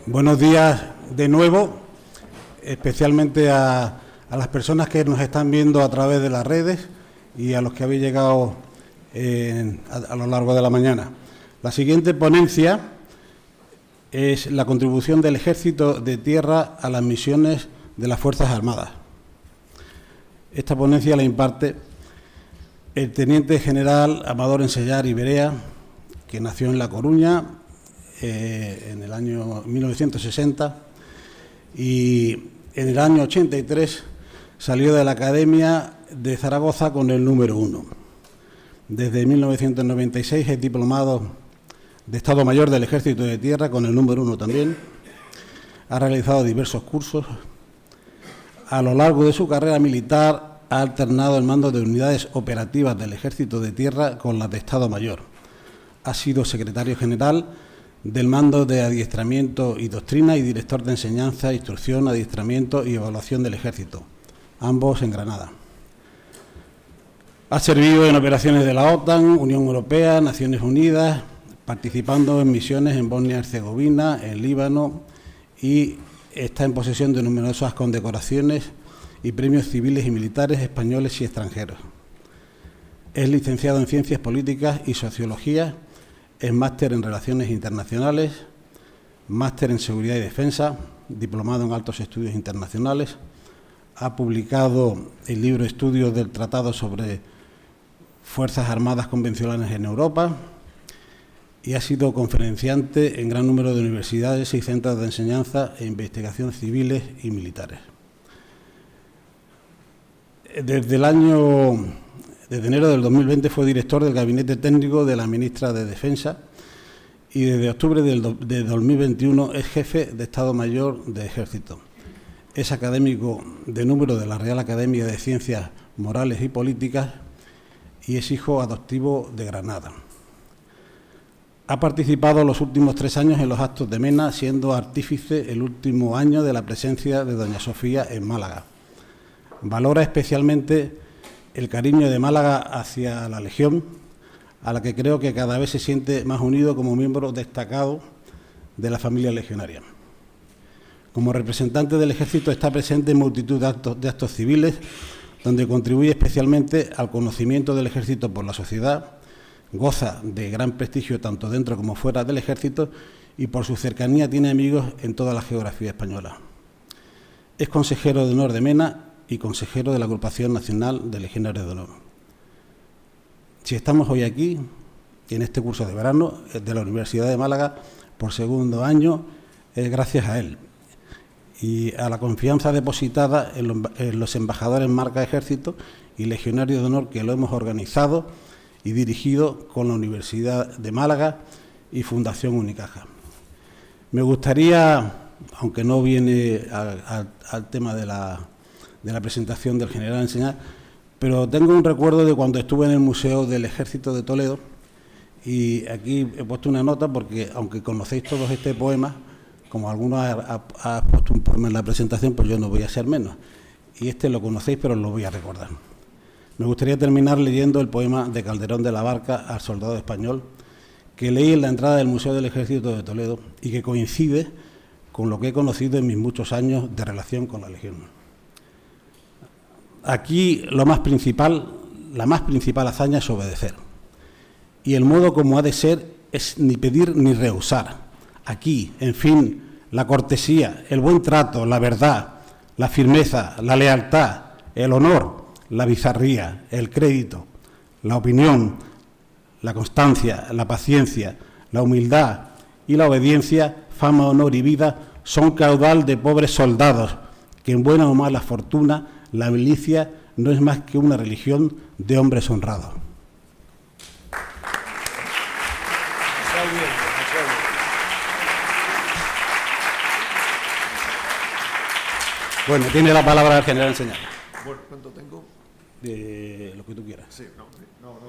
Buenos días de nuevo, especialmente a las personas que nos están viendo a través de las redes y a los que habéis llegado a lo largo de la mañana. La siguiente ponencia es la contribución del Ejército de Tierra a las misiones de las Fuerzas Armadas. Esta ponencia la imparte el Teniente General Amador Ensellar y Berea, que nació en La Coruña en el año 1960 y en el año 83 salió de la Academia de Zaragoza con el número 1. Desde 1996 es diplomado de Estado Mayor del Ejército de Tierra con el número 1 también. Ha realizado diversos cursos. A lo largo de su carrera militar ha alternado el mando de unidades operativas del Ejército de Tierra con las de Estado Mayor. Ha sido secretario general del Mando de Adiestramiento y Doctrina y director de Enseñanza, Instrucción, Adiestramiento y Evaluación del Ejército, ambos en Granada. Ha servido en operaciones de la OTAN, Unión Europea, Naciones Unidas, participando en misiones en Bosnia-Herzegovina, en Líbano, y está en posesión de numerosas condecoraciones y premios civiles y militares españoles y extranjeros. Es licenciado en Ciencias Políticas y Sociología. Es máster en Relaciones Internacionales, máster en Seguridad y Defensa, diplomado en Altos Estudios Internacionales. Ha publicado el libro Estudios del Tratado sobre Fuerzas Armadas Convencionales en Europa y ha sido conferenciante en gran número de universidades y centros de enseñanza e investigación civiles y militares. Desde enero del 2020 fue director del Gabinete Técnico de la Ministra de Defensa y desde octubre de 2021 es jefe de Estado Mayor de Ejército. Es académico de número de la Real Academia de Ciencias Morales y Políticas y es hijo adoptivo de Granada. Ha participado los últimos 3 años en los actos de Mena, siendo artífice el último año de la presencia de doña Sofía en Málaga. Valora especialmente el cariño de Málaga hacia la Legión, a la que creo que cada vez se siente más unido como miembro destacado de la familia legionaria. Como representante del Ejército está presente en multitud de actos civiles, donde contribuye especialmente al conocimiento del Ejército por la sociedad, goza de gran prestigio tanto dentro como fuera del Ejército y por su cercanía tiene amigos en toda la geografía española. Es consejero de honor de Mena y consejero de la Agrupación Nacional de Legionarios de Honor. Si estamos hoy aquí, en este curso de verano de la Universidad de Málaga, por segundo año, es gracias a él y a la confianza depositada en los embajadores marca Ejército y Legionarios de Honor que lo hemos organizado y dirigido con la Universidad de Málaga y Fundación Unicaja. Me gustaría, aunque no viene al tema de la presentación del general Ensellar, pero tengo un recuerdo de cuando estuve en el Museo del Ejército de Toledo y aquí he puesto una nota porque, aunque conocéis todos este poema, como algunos ha puesto un poema en la presentación, pues yo no voy a ser menos. Y este lo conocéis, pero os lo voy a recordar. Me gustaría terminar leyendo el poema de Calderón de la Barca al soldado español, que leí en la entrada del Museo del Ejército de Toledo y que coincide con lo que he conocido en mis muchos años de relación con la Legión. Aquí la más principal hazaña es obedecer. Y el modo como ha de ser es ni pedir ni rehusar. Aquí, en fin, la cortesía, el buen trato, la verdad, la firmeza, la lealtad, el honor, la bizarría, el crédito, la opinión, la constancia, la paciencia, la humildad y la obediencia, fama, honor y vida, son caudal de pobres soldados, que en buena o mala fortuna la milicia no es más que una religión de hombres honrados. Bueno, tiene la palabra el general Ensellar. Bueno, ¿cuánto tengo? De lo que tú quieras. Sí, no,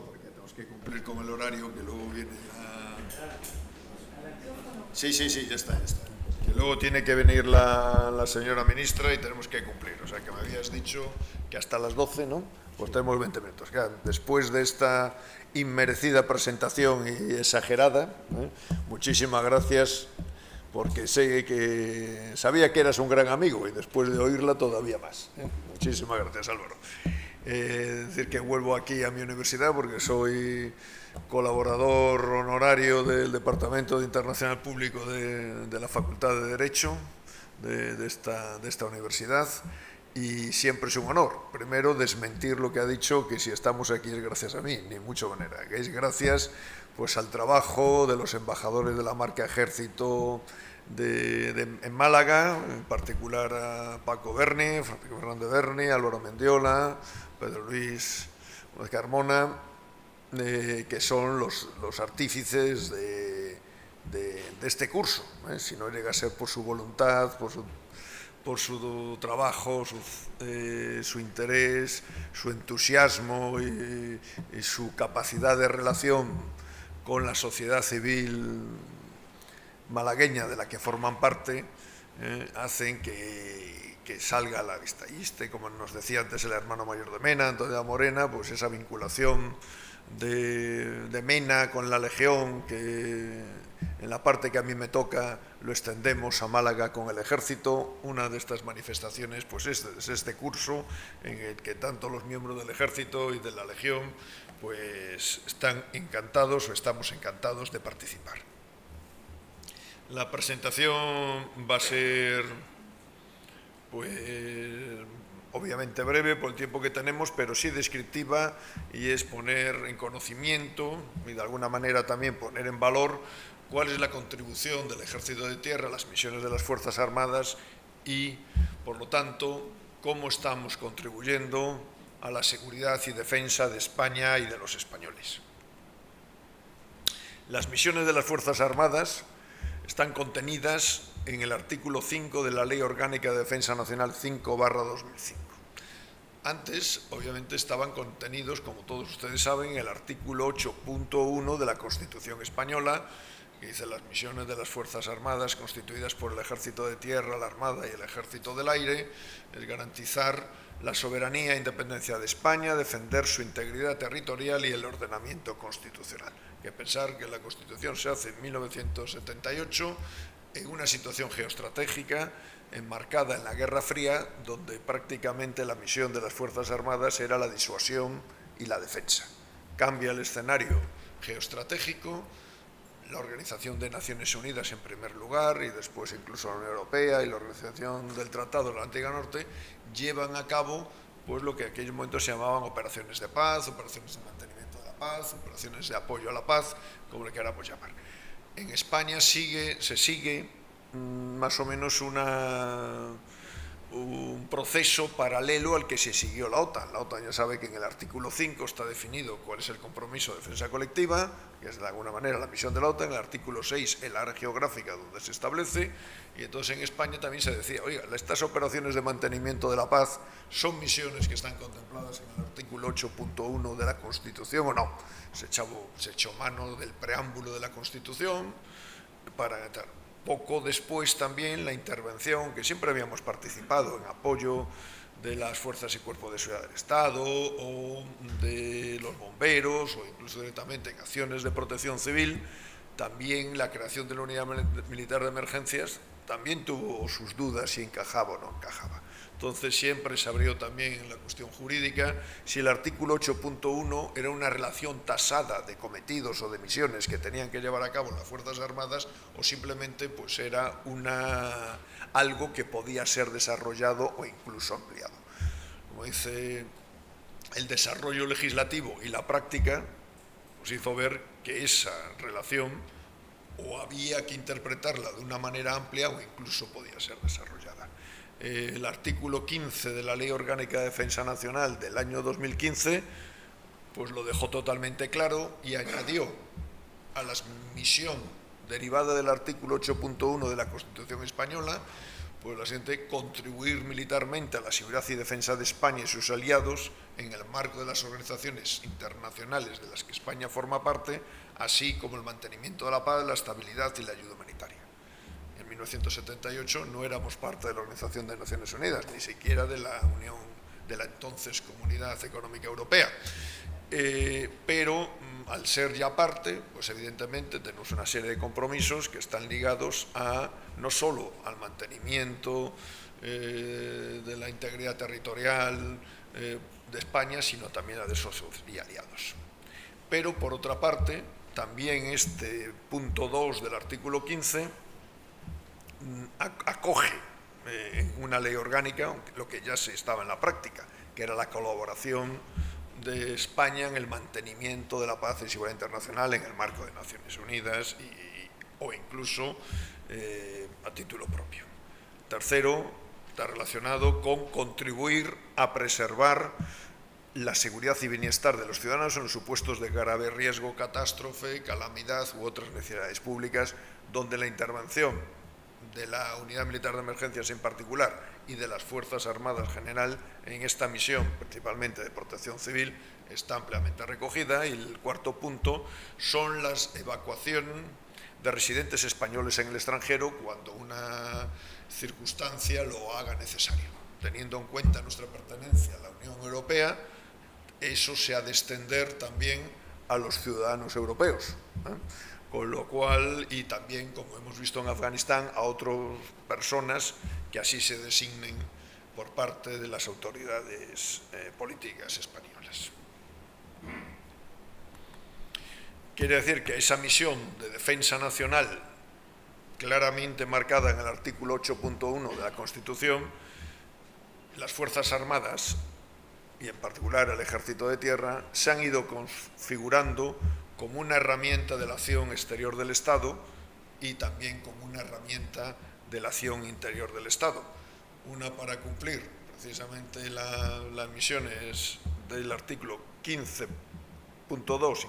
porque tenemos que cumplir con el horario que luego viene la... Sí, ya está. Que luego tiene que venir la señora ministra y tenemos que cumplir. O sea, que me habías dicho que hasta las 12, ¿no? Pues tenemos 20 minutos. Claro, después de esta inmerecida presentación y exagerada, muchísimas gracias porque sabía que eras un gran amigo y después de oírla todavía más. Muchísimas gracias, Álvaro. Decir que vuelvo aquí a mi universidad porque soy colaborador honorario del Departamento de Internacional Público de la Facultad de Derecho de esta universidad, y siempre es un honor, primero, desmentir lo que ha dicho, que si estamos aquí es gracias a mí, ni mucho manera, que es gracias pues al trabajo de los embajadores de la marca Ejército en Málaga, en particular a Paco Berni, Francisco Fernández Berni, Álvaro Mendiola, Pedro Luis Carmona, que son los artífices de este curso. Si no llega a ser por su voluntad, por su trabajo, su interés, su entusiasmo y su capacidad de relación con la sociedad civil malagueña de la que forman parte, hacen que salga a la vista. Y como nos decía antes el hermano mayor de Mena, Antonio Morena, pues esa vinculación de Mena con la Legión, que en la parte que a mí me toca lo extendemos a Málaga con el Ejército. Una de estas manifestaciones pues es este curso en el que tanto los miembros del Ejército y de la Legión pues están encantados o estamos encantados de participar. La presentación va a ser pues obviamente breve por el tiempo que tenemos, pero sí descriptiva, y es poner en conocimiento y de alguna manera también poner en valor cuál es la contribución del Ejército de Tierra a las misiones de las Fuerzas Armadas y, por lo tanto, cómo estamos contribuyendo a la seguridad y defensa de España y de los españoles. Las misiones de las Fuerzas Armadas están contenidas en el artículo 5 de la Ley Orgánica de Defensa Nacional 5/2005. Antes, obviamente, estaban contenidos, como todos ustedes saben, en el artículo 8.1 de la Constitución Española, que dice: las misiones de las Fuerzas Armadas constituidas por el Ejército de Tierra, la Armada y el Ejército del Aire es garantizar la soberanía e independencia de España, defender su integridad territorial y el ordenamiento constitucional. Que pensar que la Constitución se hace en 1978 en una situación geoestratégica enmarcada en la Guerra Fría, donde prácticamente la misión de las Fuerzas Armadas era la disuasión y la defensa. Cambia el escenario geoestratégico, la Organización de Naciones Unidas en primer lugar y después incluso la Unión Europea y la Organización del Tratado Atlántico Norte llevan a cabo pues lo que en aquellos momentos se llamaban operaciones de paz, operaciones de mantenimiento de la paz, operaciones de apoyo a la paz, como le queramos llamar. En España se sigue más o menos un proceso paralelo al que se siguió la OTAN. La OTAN ya sabe que en el artículo 5 está definido cuál es el compromiso de defensa colectiva, que es de alguna manera la misión de la OTAN. En el artículo 6, el área geográfica donde se establece, y entonces en España también se decía: oiga, estas operaciones de mantenimiento de la paz son misiones que están contempladas en el artículo 8.1 de la Constitución o no. Se echó mano del preámbulo de la Constitución para entrar. Poco después también la intervención, que siempre habíamos participado en apoyo de las fuerzas y cuerpos de seguridad del Estado o de los bomberos o incluso directamente en acciones de protección civil, también la creación de la Unidad Militar de Emergencias también tuvo sus dudas si encajaba o no encajaba. Entonces siempre se abrió también en la cuestión jurídica si el artículo 8.1 era una relación tasada de cometidos o de misiones que tenían que llevar a cabo las Fuerzas Armadas o simplemente pues era algo que podía ser desarrollado o incluso ampliado. Como dice, el desarrollo legislativo y la práctica nos hizo ver que esa relación o había que interpretarla de una manera amplia o incluso podía ser desarrollada. El artículo 15 de la Ley Orgánica de Defensa Nacional del año 2015 pues lo dejó totalmente claro y añadió a la misión derivada del artículo 8.1 de la Constitución Española pues la siguiente: contribuir militarmente a la seguridad y defensa de España y sus aliados en el marco de las organizaciones internacionales de las que España forma parte, así como el mantenimiento de la paz, la estabilidad y la ayuda humanitaria. En 1978 no éramos parte de la Organización de Naciones Unidas, ni siquiera de la Unión, de la entonces Comunidad Económica Europea. pero al ser ya parte, pues evidentemente tenemos una serie de compromisos que están ligados a no solo al mantenimiento de la integridad territorial de España, sino también a de socios y aliados. Pero por otra parte, también este punto 2 del artículo 15 acoge en una ley orgánica lo que ya se estaba en la práctica, que era la colaboración de España en el mantenimiento de la paz y seguridad internacional en el marco de Naciones Unidas o incluso a título propio. Tercero, está relacionado con contribuir a preservar la seguridad y bienestar de los ciudadanos en los supuestos de grave riesgo, catástrofe, calamidad u otras necesidades públicas, donde la intervención de la Unidad Militar de Emergencias en particular y de las Fuerzas Armadas en general en esta misión, principalmente de protección civil, está ampliamente recogida. Y el cuarto punto son las evacuaciones de residentes españoles en el extranjero cuando una circunstancia lo haga necesario. Teniendo en cuenta nuestra pertenencia a la Unión Europea, eso se ha de extender también a los ciudadanos europeos, con lo cual, y también, como hemos visto en Afganistán, a otras personas que así se designen por parte de las autoridades políticas españolas. Quiere decir que esa misión de defensa nacional, claramente marcada en el artículo 8.1 de la Constitución, las Fuerzas Armadas, y en particular el Ejército de Tierra, se han ido configurando como una herramienta de la acción exterior del Estado y también como una herramienta de la acción interior del Estado. Una para cumplir precisamente las misiones del artículo 15.2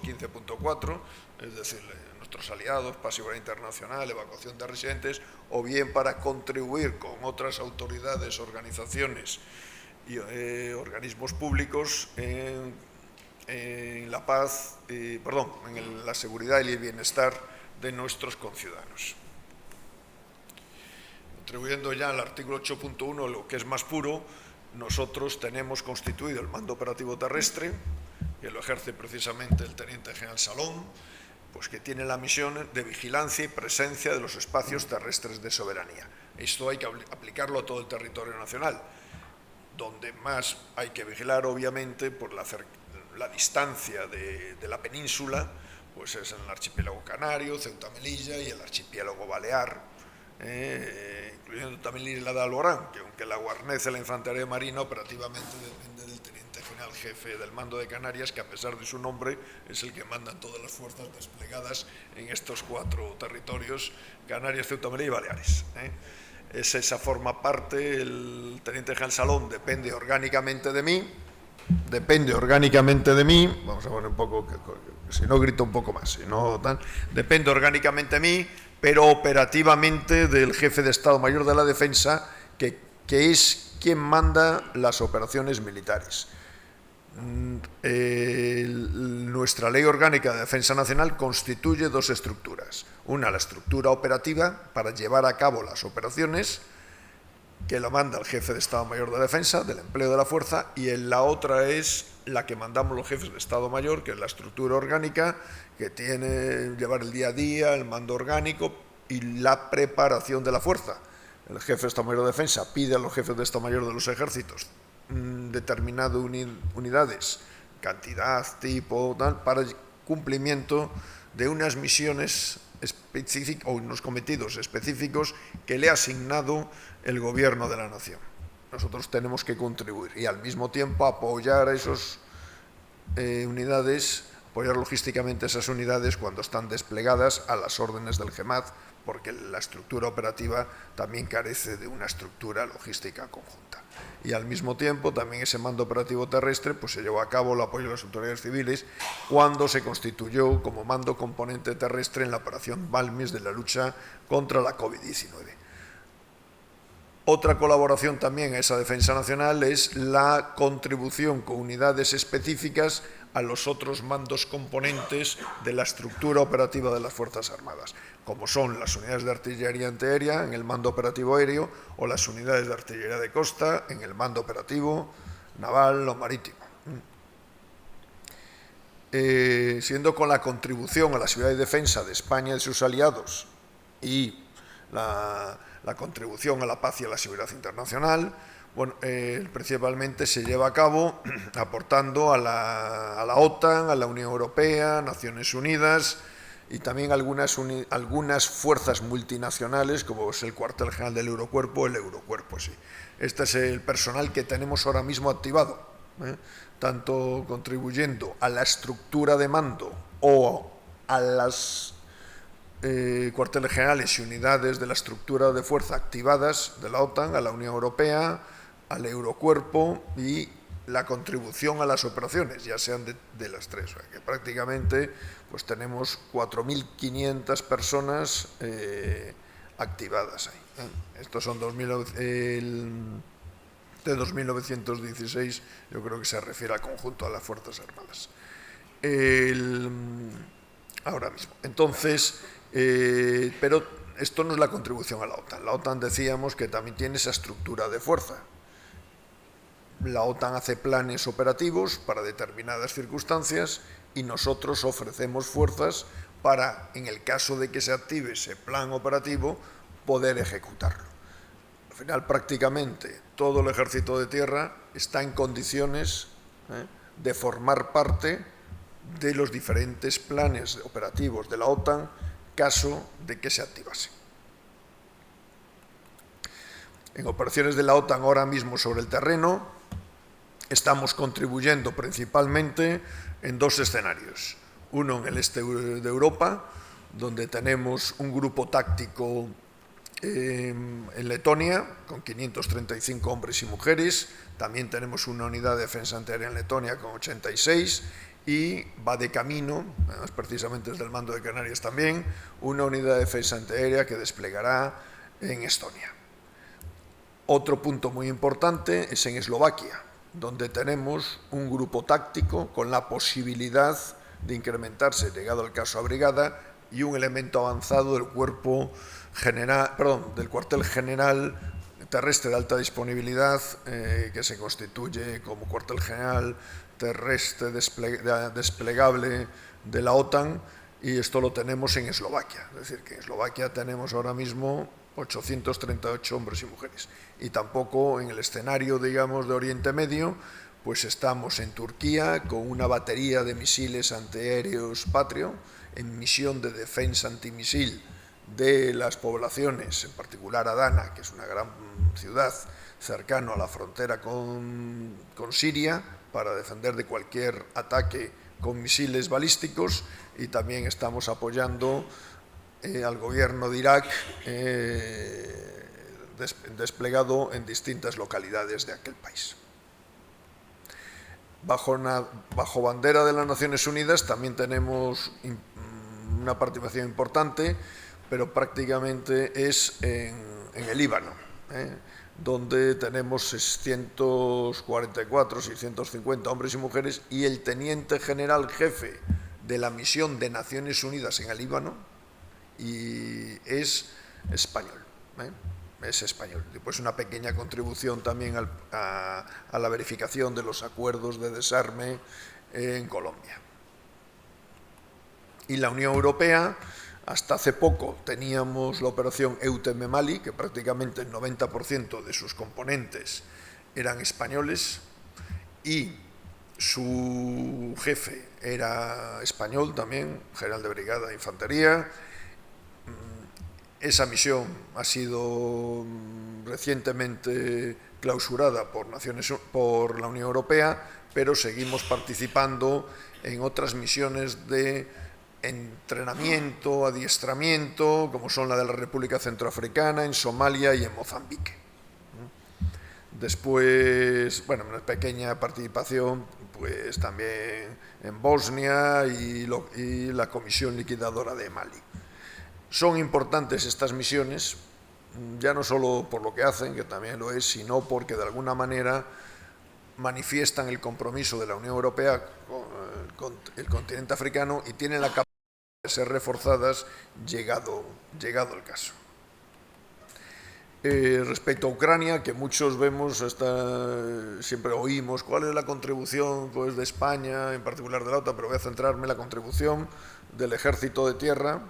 y 15.4, es decir, nuestros aliados, paz y seguridad internacional, evacuación de residentes, o bien para contribuir con otras autoridades, organizaciones y organismos públicos en la paz, en la seguridad y el bienestar de nuestros conciudadanos. Contribuyendo ya al artículo 8.1, lo que es más puro, nosotros tenemos constituido el mando operativo terrestre, que lo ejerce precisamente el Teniente General Salón, pues que tiene la misión de vigilancia y presencia de los espacios terrestres de soberanía. Esto hay que aplicarlo a todo el territorio nacional, donde más hay que vigilar, obviamente, por la distancia de la península, pues es en el archipiélago canario, Ceuta, Melilla y el archipiélago balear, incluyendo también la isla de Alborán, que aunque la guarnece la infantería marina, operativamente depende del teniente general jefe del mando de Canarias, que a pesar de su nombre es el que manda todas las fuerzas desplegadas en estos 4 territorios, Canarias, Ceuta, Melilla y Baleares. Esa forma parte, el teniente general Salón depende orgánicamente de mí, vamos a poner un poco, si no grito un poco más, depende orgánicamente de mí, pero operativamente del jefe de Estado Mayor de la Defensa, que es quien manda las operaciones militares. Nuestra Ley Orgánica de Defensa Nacional constituye 2 estructuras. Una, la estructura operativa para llevar a cabo las operaciones, que lo manda el jefe de Estado Mayor de Defensa, del empleo de la fuerza, y la otra es la que mandamos los jefes de Estado Mayor, que es la estructura orgánica, que tiene llevar el día a día, el mando orgánico y la preparación de la fuerza. El jefe de Estado Mayor de Defensa pide a los jefes de Estado Mayor de los ejércitos determinadas unidades, cantidad, tipo, tal, para el cumplimiento de unas misiones específicas o unos cometidos específicos que le ha asignado el gobierno de la nación. Nosotros tenemos que contribuir y al mismo tiempo apoyar a esas unidades, apoyar logísticamente a esas unidades cuando están desplegadas a las órdenes del GEMAT, porque la estructura operativa también carece de una estructura logística conjunta. Y al mismo tiempo también ese mando operativo terrestre pues se llevó a cabo el apoyo de las autoridades civiles cuando se constituyó como mando componente terrestre en la operación Balmis de la lucha contra la COVID-19. Otra colaboración también a esa defensa nacional es la contribución con unidades específicas a los otros mandos componentes de la estructura operativa de las Fuerzas Armadas, como son las unidades de artillería antiaérea en el mando operativo aéreo o las unidades de artillería de costa en el mando operativo naval o marítimo. siendo con la contribución a la seguridad y defensa de España y de sus aliados y la contribución a la paz y a la seguridad internacional, bueno, principalmente se lleva a cabo aportando a la OTAN, a la Unión Europea, Naciones Unidas y también algunas fuerzas multinacionales, como es el cuartel general del Eurocuerpo, el Eurocuerpo, sí. Este es el personal que tenemos ahora mismo activado, tanto contribuyendo a la estructura de mando o a las cuarteles generales y unidades de la estructura de fuerza activadas de la OTAN, a la Unión Europea, al Eurocuerpo y la contribución a las operaciones, ya sean de las tres. O sea, que prácticamente pues tenemos 4.500 personas activadas ahí. Estos son de 2.916, yo creo que se refiere al conjunto de las Fuerzas Armadas. Ahora mismo. Entonces, pero esto no es la contribución a la OTAN. La OTAN decíamos que también tiene esa estructura de fuerza. La OTAN hace planes operativos para determinadas circunstancias y nosotros ofrecemos fuerzas para, en el caso de que se active ese plan operativo, poder ejecutarlo. Al final, prácticamente todo el ejército de tierra está en condiciones de formar parte de los diferentes planes operativos de la OTAN, caso de que se activase. En operaciones de la OTAN ahora mismo sobre el terreno, estamos contribuyendo principalmente en dos escenarios. Uno en el este de Europa, donde tenemos un grupo táctico en Letonia, con 535 hombres y mujeres. También tenemos una unidad de defensa antiaérea en Letonia con 86 y va de camino, además precisamente desde el mando de Canarias también, una unidad de defensa antiaérea que desplegará en Estonia. Otro punto muy importante es en Eslovaquia, donde tenemos un grupo táctico con la posibilidad de incrementarse, llegado el caso a brigada, y un elemento avanzado del del cuartel general terrestre de alta disponibilidad, que se constituye como cuartel general terrestre desplegable de la OTAN, y esto lo tenemos en Eslovaquia. Es decir, que en Eslovaquia tenemos ahora mismo 838 hombres y mujeres. Y tampoco en el escenario, digamos, de Oriente Medio, pues estamos en Turquía con una batería de misiles antiaéreos Patriot, en misión de defensa antimisil de las poblaciones, en particular Adana, que es una gran ciudad cercana a la frontera con Siria, para defender de cualquier ataque con misiles balísticos, y también estamos apoyando al gobierno de Irak desplegado en distintas localidades de aquel país. Bajo bandera de las Naciones Unidas también tenemos una participación importante, pero prácticamente es en el Líbano, donde tenemos 644, 650 hombres y mujeres, y el teniente general jefe de la misión de Naciones Unidas en el Líbano y es español. Es español. Después una pequeña contribución también a la verificación de los acuerdos de desarme en Colombia. Y la Unión Europea, hasta hace poco teníamos la operación EUTM Mali, que prácticamente el 90% de sus componentes eran españoles, y su jefe era español también, general de brigada de infantería. Esa misión ha sido recientemente clausurada por la Unión Europea, pero seguimos participando en otras misiones de entrenamiento, adiestramiento, como son la de la República Centroafricana, en Somalia y en Mozambique. Después, bueno, una pequeña participación pues también en Bosnia y la Comisión Liquidadora de Mali. Son importantes estas misiones, ya no solo por lo que hacen, que también lo es, sino porque de alguna manera manifiestan el compromiso de la Unión Europea con el continente africano y tienen la capacidad de ser reforzadas llegado el caso. Respecto a Ucrania, que muchos vemos, siempre oímos cuál es la contribución pues, de España, en particular de la OTAN, pero voy a centrarme en la contribución del Ejército de Tierra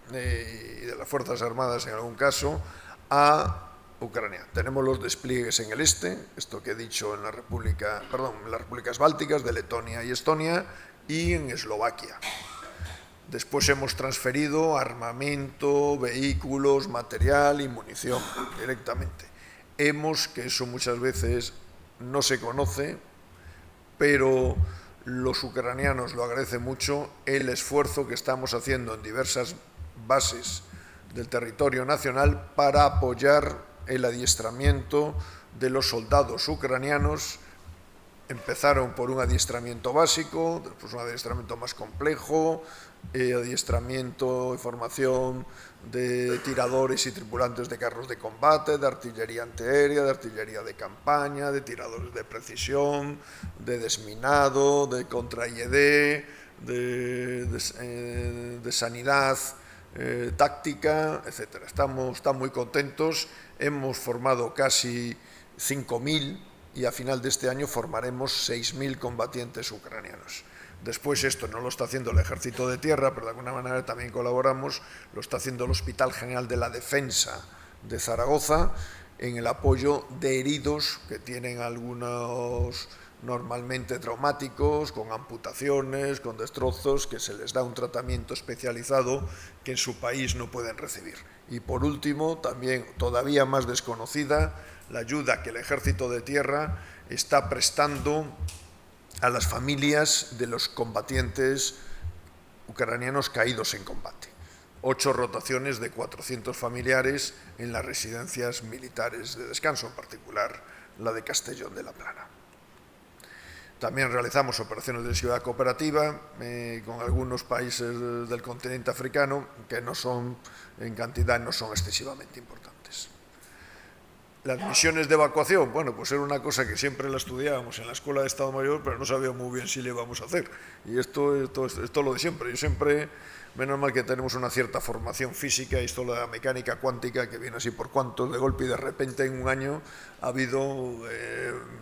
y de las Fuerzas Armadas en algún caso a Ucrania. Tenemos los despliegues en el este, esto que he dicho en las repúblicas bálticas de Letonia y Estonia, y en Eslovaquia. Después hemos transferido armamento, vehículos, material y munición directamente. Que eso muchas veces no se conoce, pero los ucranianos lo agradecen mucho, el esfuerzo que estamos haciendo en diversas bases del territorio nacional para apoyar el adiestramiento de los soldados ucranianos. Empezaron por un adiestramiento básico, después un adiestramiento más complejo, adiestramiento y formación de tiradores y tripulantes de carros de combate, de artillería antiaérea, de artillería de campaña, de tiradores de precisión, de desminado, de contra-IED, de sanidad táctica, etc. Estamos muy contentos, hemos formado casi 5.000 y a final de este año formaremos 6.000 combatientes ucranianos. Después esto no lo está haciendo el Ejército de Tierra, pero de alguna manera también colaboramos, lo está haciendo el Hospital General de la Defensa de Zaragoza en el apoyo de heridos que tienen algunos normalmente traumáticos, con amputaciones, con destrozos, que se les da un tratamiento especializado que en su país no pueden recibir. Y por último, también todavía más desconocida, la ayuda que el Ejército de Tierra está prestando a las familias de los combatientes ucranianos caídos en combate. 8 rotaciones de 400 familiares en las residencias militares de descanso, en particular la de Castellón de la Plana. También realizamos operaciones de ciudad cooperativa con algunos países del continente africano que no son, en cantidad, no son excesivamente importantes. Las misiones de evacuación, bueno, pues era una cosa que siempre la estudiábamos en la Escuela de Estado Mayor, pero no sabíamos muy bien si le íbamos a hacer. Y esto es lo de siempre. Yo siempre, menos mal que tenemos una cierta formación física, y esto la mecánica cuántica, que viene así por cuantos de golpe, y de repente en un año ha habido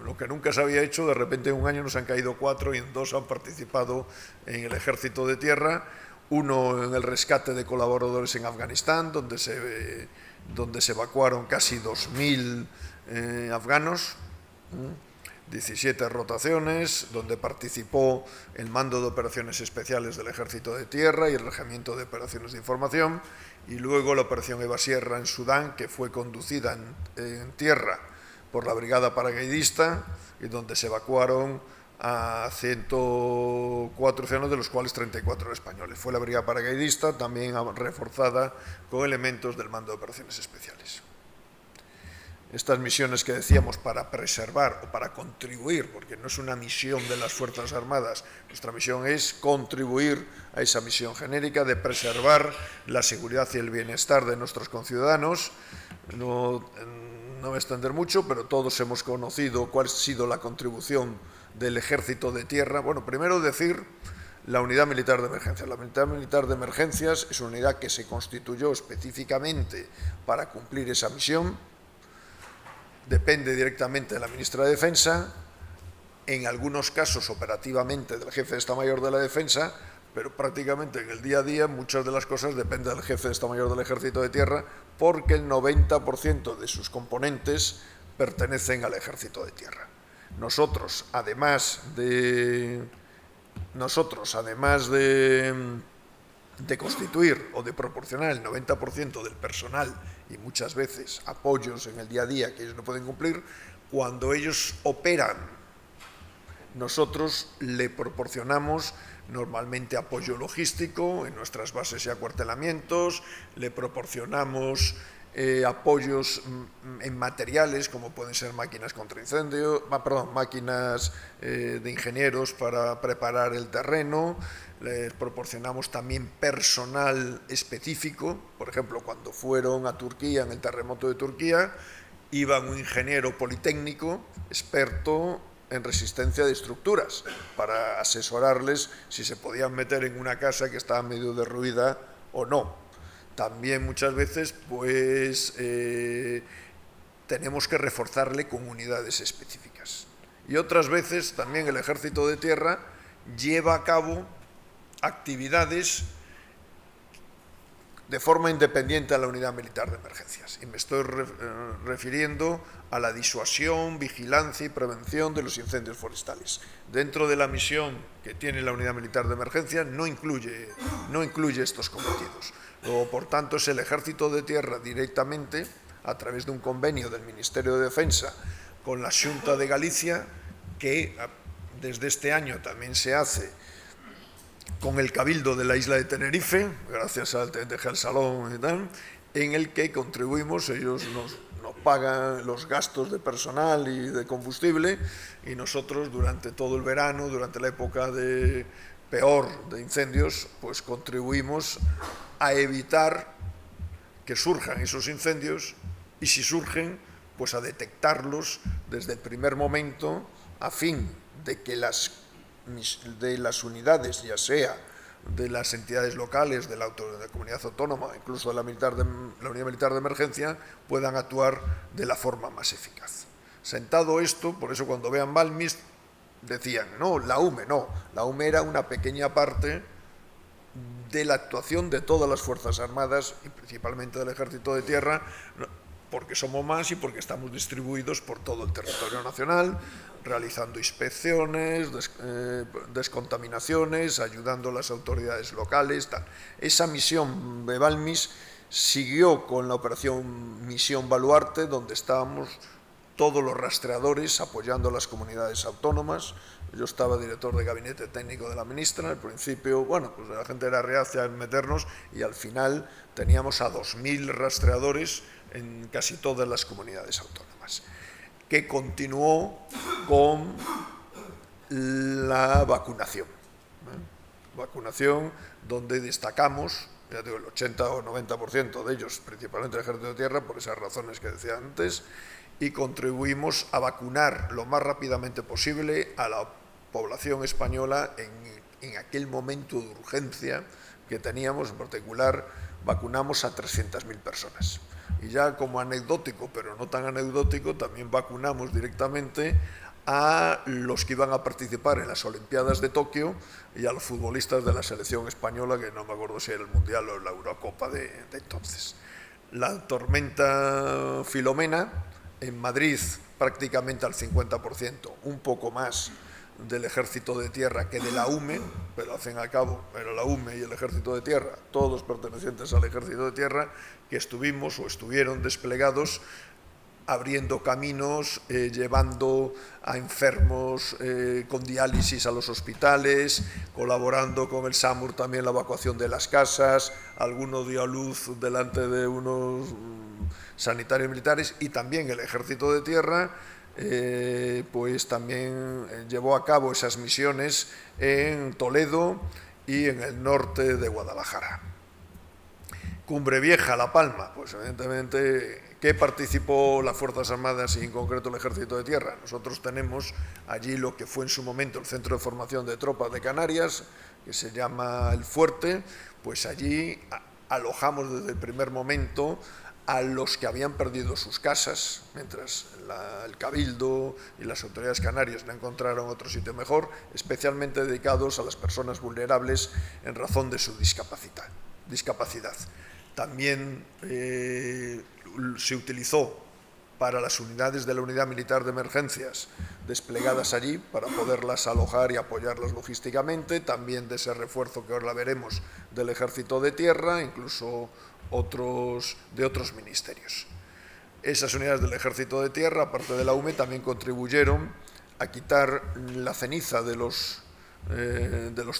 lo que nunca se había hecho, de repente en un año nos han caído 4 y en 2 han participado en el Ejército de Tierra, uno en el rescate de colaboradores en Afganistán, donde se evacuaron casi 2.000 afganos, 17 rotaciones, donde participó el Mando de Operaciones Especiales del Ejército de Tierra y el Regimiento de Operaciones de Información, y luego la Operación Eva Sierra en Sudán, que fue conducida en tierra por la Brigada Paracaidista, y donde se evacuaron a 104 ciudadanos, de los cuales 34 españoles. Fue la Brigada Paracaidista, también reforzada con elementos del Mando de Operaciones Especiales. Estas misiones que decíamos para preservar o para contribuir, porque no es una misión de las Fuerzas Armadas, nuestra misión es contribuir a esa misión genérica de preservar la seguridad y el bienestar de nuestros conciudadanos. No voy a extender mucho, pero todos hemos conocido cuál ha sido la contribución del Ejército de Tierra. Bueno, primero decir la Unidad Militar de Emergencias. La Unidad Militar de Emergencias es una unidad que se constituyó específicamente para cumplir esa misión. Depende directamente de la Ministra de Defensa, en algunos casos operativamente del Jefe de Estado Mayor de la Defensa, pero prácticamente en el día a día muchas de las cosas dependen del Jefe de Estado Mayor del Ejército de Tierra, porque el 90% de sus componentes pertenecen al Ejército de Tierra. Nosotros, además de constituir o de proporcionar el 90% del personal y muchas veces apoyos en el día a día que ellos no pueden cumplir, cuando ellos operan, nosotros le proporcionamos normalmente apoyo logístico en nuestras bases y acuartelamientos, le proporcionamos apoyos en materiales como pueden ser máquinas contra incendio, máquinas de ingenieros para preparar el terreno, les proporcionamos también personal específico. Por ejemplo, cuando fueron a Turquía en el terremoto de Turquía, iba un ingeniero politécnico experto en resistencia de estructuras para asesorarles si se podían meter en una casa que estaba medio derruida o no. También muchas veces pues tenemos que reforzarle con unidades específicas. Y otras veces también el Ejército de Tierra lleva a cabo actividades de forma independiente a la Unidad Militar de Emergencias. Y me estoy refiriendo a la disuasión, vigilancia y prevención de los incendios forestales. Dentro de la misión que tiene la Unidad Militar de Emergencias no incluye estos cometidos. Luego, por tanto, es el Ejército de Tierra directamente, a través de un convenio del Ministerio de Defensa con la Xunta de Galicia, que desde este año también se hace con el Cabildo de la isla de Tenerife, gracias al Teniente General Salón y tal, en el que contribuimos, ellos nos pagan los gastos de personal y de combustible, y nosotros durante todo el verano, durante la época peor de incendios, pues contribuimos a evitar que surjan esos incendios, y si surgen, pues a detectarlos desde el primer momento, a fin de que las unidades, ya sea de las entidades locales, de la comunidad autónoma, incluso de la Unidad Militar de Emergencia, puedan actuar de la forma más eficaz. Sentado esto, por eso cuando vean Balmis decían, no, la UME era una pequeña parte de la actuación de todas las Fuerzas Armadas y principalmente del Ejército de Tierra, porque somos más y porque estamos distribuidos por todo el territorio nacional, realizando inspecciones, descontaminaciones, ayudando a las autoridades locales, tal. Esa misión de Balmis siguió con la operación Misión Baluarte, donde estábamos todos los rastreadores apoyando a las comunidades autónomas. Yo estaba director de gabinete técnico de la ministra. Al principio, bueno, pues la gente era reacia en meternos y al final teníamos a 2000 rastreadores en casi todas las comunidades autónomas, que continuó con la vacunación. Vacunación donde destacamos, ya digo, el 80 o 90% de ellos, principalmente el Ejército de Tierra, por esas razones que decía antes, y contribuimos a vacunar lo más rápidamente posible a la población española en aquel momento de urgencia que teníamos. En particular, vacunamos a 300.000 personas. Y ya como anecdótico, pero no tan anecdótico, también vacunamos directamente a los que iban a participar en las Olimpiadas de Tokio y a los futbolistas de la selección española, que no me acuerdo si era el Mundial o la Eurocopa de entonces. La tormenta Filomena, en Madrid prácticamente al 50%, un poco más del Ejército de Tierra que de la UME, pero al fin y al cabo era la UME y el Ejército de Tierra, todos pertenecientes al Ejército de Tierra, que estuvimos o estuvieron desplegados abriendo caminos, llevando a enfermos con diálisis a los hospitales, colaborando con el SAMUR también la evacuación de las casas, alguno dio a luz delante de unos sanitarios militares, y también el Ejército de Tierra pues también llevó a cabo esas misiones en Toledo y en el norte de Guadalajara. Cumbre Vieja, La Palma, pues evidentemente, ¿qué participó las Fuerzas Armadas y en concreto el Ejército de Tierra? Nosotros tenemos allí lo que fue en su momento el Centro de Formación de Tropas de Canarias, que se llama El Fuerte. Pues allí alojamos desde el primer momento a los que habían perdido sus casas, mientras el Cabildo y las autoridades canarias no encontraron otro sitio mejor, especialmente dedicados a las personas vulnerables en razón de su discapacidad. También se utilizó para las unidades de la Unidad Militar de Emergencias desplegadas allí para poderlas alojar y apoyarlas logísticamente, también de ese refuerzo que ahora veremos del Ejército de Tierra, incluso de otros ministerios. Esas unidades del Ejército de Tierra, aparte de la UME, también contribuyeron a quitar la ceniza de los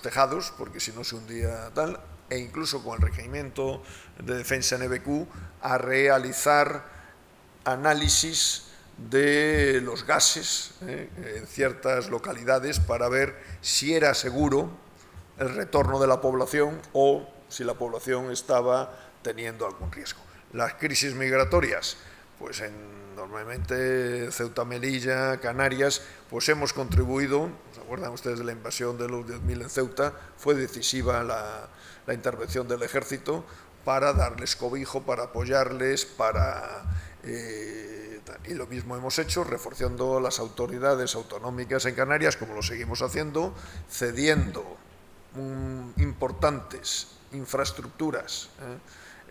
tejados, porque si no se hundía tal, e incluso con el Regimiento de Defensa NBQ a realizar análisis de los gases en ciertas localidades para ver si era seguro el retorno de la población o si la población estaba teniendo algún riesgo. Las crisis migratorias, pues normalmente Ceuta, Melilla, Canarias, pues hemos contribuido. ¿Se acuerdan ustedes de la invasión de los 10.000 en Ceuta? Fue decisiva la intervención del Ejército para darles cobijo, para apoyarles, para Y lo mismo hemos hecho, reforzando las autoridades autonómicas en Canarias, como lo seguimos haciendo, cediendo importantes infraestructuras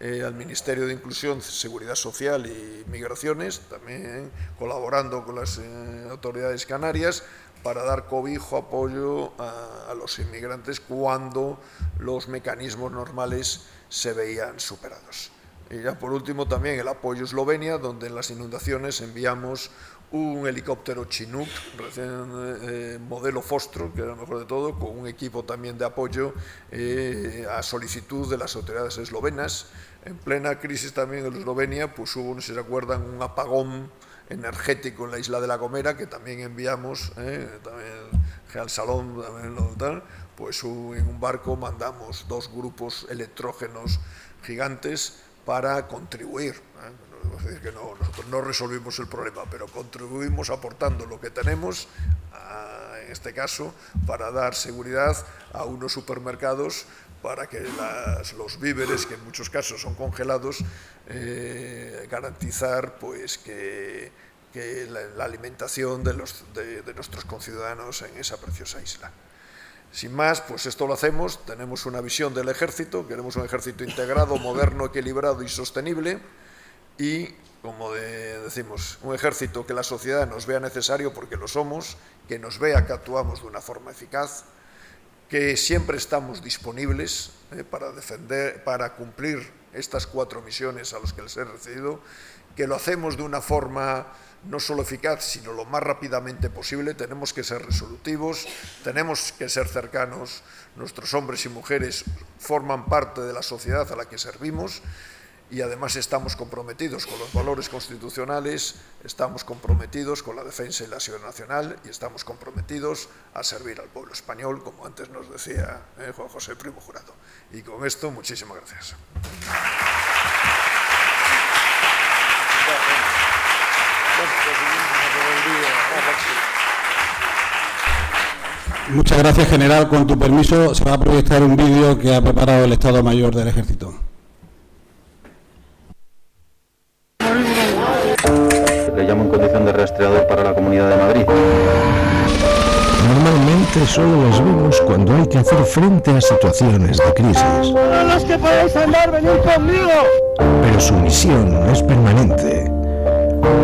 al Ministerio de Inclusión, Seguridad Social y Migraciones, también colaborando con las autoridades canarias para dar cobijo, apoyo a los inmigrantes cuando los mecanismos normales se veían superados. Y ya por último también el apoyo a Eslovenia, donde en las inundaciones enviamos un helicóptero Chinook, modelo Fostro, que era lo mejor de todo, con un equipo también de apoyo a solicitud de las autoridades eslovenas. En plena crisis también en Eslovenia, pues hubo, no sé si se acuerdan, un apagón energético en la isla de La Gomera, que también enviamos, también Real Salón, también tal, pues en un barco mandamos 2 grupos electrógenos gigantes para contribuir. Es decir, que nosotros no resolvimos el problema, pero contribuimos aportando lo que tenemos, en este caso, para dar seguridad a unos supermercados para que los víveres, que en muchos casos son congelados, garantizar pues que la alimentación de nuestros conciudadanos en esa preciosa isla. Sin más, pues esto lo hacemos, tenemos una visión del ejército, queremos un ejército integrado, moderno, equilibrado y sostenible, y, como decimos, un ejército que la sociedad nos vea necesario, porque lo somos, que nos vea que actuamos de una forma eficaz, que siempre estamos disponibles para defender, para cumplir estas 4 misiones a las que les he referido, que lo hacemos de una forma no solo eficaz, sino lo más rápidamente posible. Tenemos que ser resolutivos, tenemos que ser cercanos. Nuestros hombres y mujeres forman parte de la sociedad a la que servimos y además estamos comprometidos con los valores constitucionales, estamos comprometidos con la defensa y la seguridad nacional y estamos comprometidos a servir al pueblo español, como antes nos decía Juan José Primo Jurado. Y con esto, muchísimas gracias. Muchas gracias, general. Con tu permiso, se va a proyectar un vídeo que ha preparado el Estado Mayor del Ejército. Le llamo en condición de rastreador para la Comunidad de Madrid. Normalmente solo los vemos cuando hay que hacer frente a situaciones de crisis. Todos los que podáis andar, venid conmigo. Pero su misión es permanente,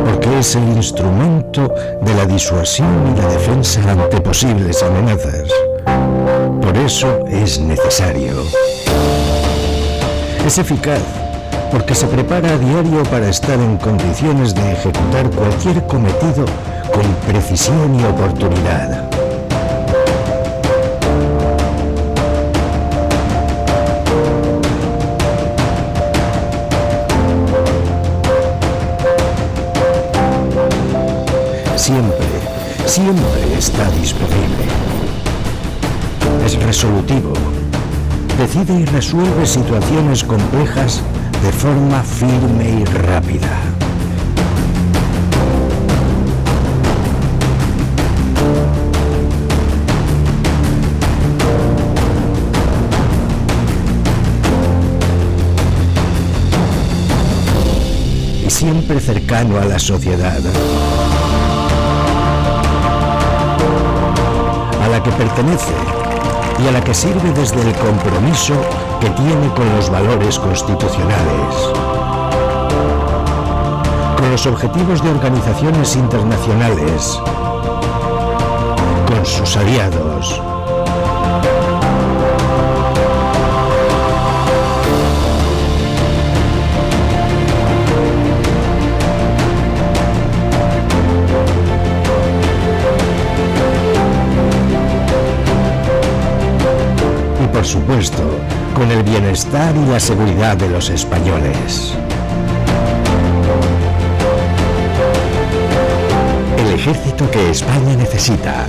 porque es el instrumento de la disuasión y la defensa ante posibles amenazas. Por eso es necesario. Es eficaz, porque se prepara a diario para estar en condiciones de ejecutar cualquier cometido con precisión y oportunidad. Siempre está disponible. Es resolutivo. Decide y resuelve situaciones complejas de forma firme y rápida. Y siempre cercano a la sociedad, a la que pertenece y a la que sirve desde el compromiso que tiene con los valores constitucionales, con los objetivos de organizaciones internacionales, con sus aliados. Por supuesto, con el bienestar y la seguridad de los españoles. El ejército que España necesita.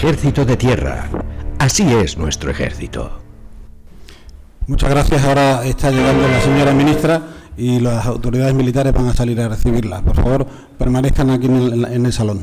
ejército de tierra. Así es nuestro ejército. Muchas gracias. Ahora está llegando la señora ministra y las autoridades militares van a salir a recibirla. Por favor, permanezcan aquí en el salón.